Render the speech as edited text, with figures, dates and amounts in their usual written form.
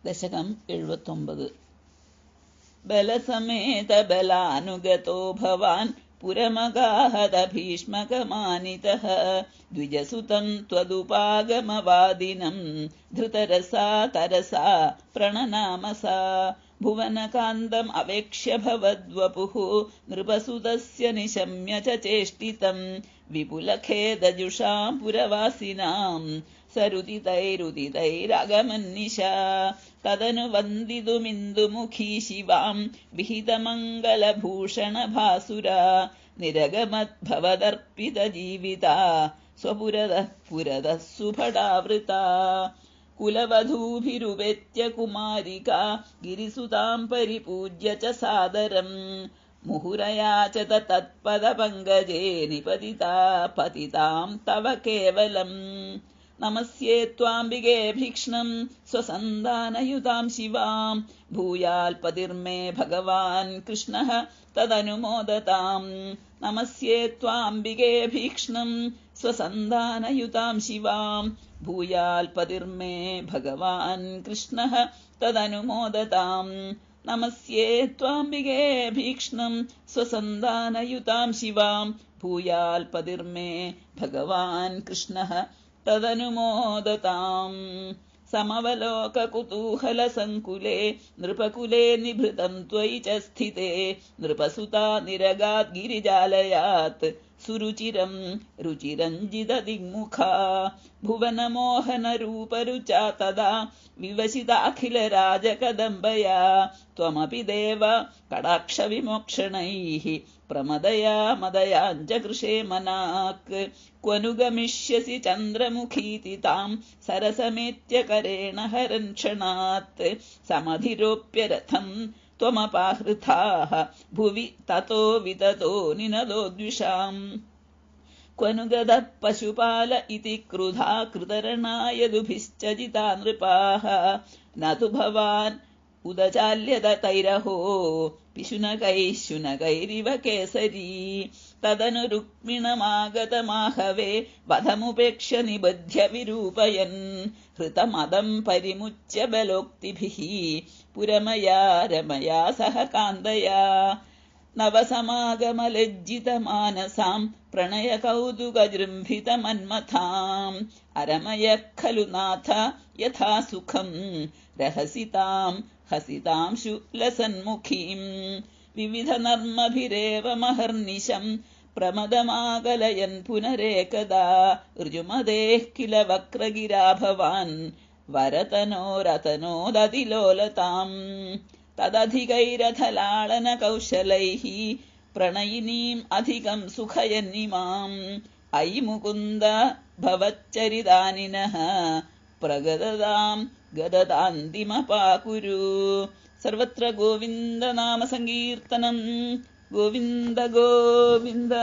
दशकं 79 बलसमेत बलानुगतो भवान् पुरमगाहत भीष्मकमानितः द्विजसुतं त्वदुपागमवादिनं धृतरसा तरसा प्रणनामसा भुवनकान्तम् अवेक्ष्य भवद्वपुः नृपसुतस्य निशम्य च चेष्टितं विपुलखेदजुषां पुरवासिनां सरुदितैरुदितैरागमन्निशा तदनु वन्दितुमिन्दुमुखी शिवां विहितमङ्गलभूषणभासुरा निरगमद्भवदर्पितजीविता स्वपुरतः सुभटावृता कुलवधूभिरुपेत्य कुमारिका गिरिसुतां परिपूज्य च सादरम् मुहुरयाचत तत्पदपङ्कजे निपतिता पतितां तव केवलम् नमस्ये त्वाम्बिके भीक्ष्णं स्वसन्धानयुतां शिवां भूयाल्पतिर्मे भगवान् कृष्णः तदनुमोदताम् नमस्ये त्वाम्बिके भीक्ष्णं स्वसन्धानयुतां शिवां भूयाल्पतिर्मे भगवान् कृष्णः तदनुमोदताम् नमस्ये त्वाम्बिके भीक्ष्णं स्वसन्धानयुतां शिवां भूयाल्पतिर्मे भगवान् कृष्णः तदनुमोदताम् समवलोककुतूहलसङ्कुले नृपकुले निभृतं त्वयि च स्थिते नृपसुता निरगात् गिरिजालयात् सुरुचिरं रुचिरञ्जितदिङ्मुखा भुवनमोहनरूपरुचा तदा विवसिताखिलराजकदम्बया त्वमपि देव कटाक्षविमोक्षणैः प्रमदया मदयाञ्जकृषे मनाक् क्वनु गमिष्यसि चन्द्रमुखीति तां सरसमेत्य करेण हरन् क्षणात् समधिरोप्य रथं त्वमपाहृताः भुवि ततो विततो निनदो द्विषाम् क्वनु गदः पशुपाल इति क्रुधा कृतरणाय दुभिश्च जिता नृपाः न तु भवान् उदचाल्यत तैरहो पिशुनकैः शुनकैरिव केसरी तदनु रुक्मिणमागतमाहवे वधमुपेक्ष्य निबध्य विरूपयन् हृतमदं परिमुच्य बलोक्तिभिः पुरमया रमया सह कान्दया नवसमागमलज्जितमानसां प्रणयकौतुकजृम्भितमन्मथाम् अरमयः खलु नाथ यथा सुखं रहसितां हसितांशु लसन्मुखीम् विविधनर्मभिरेव महर्निशं प्रमदमाकलयन् पुनरेकदा ऋजुमदेः किल वक्रगिरा भवान् वरतनोरतनोदतिलोलताम् तदधिकैरथलाळनकौशलैः प्रणयिनीम् अधिकं सुखयन्निमाम् अयि मुकुन्द भवच्चरितानिनः प्रगदतां गदतान्तिमपाकुरु सर्वत्र गोविन्द नाम संकीर्तनं गोविन्द गोविन्द।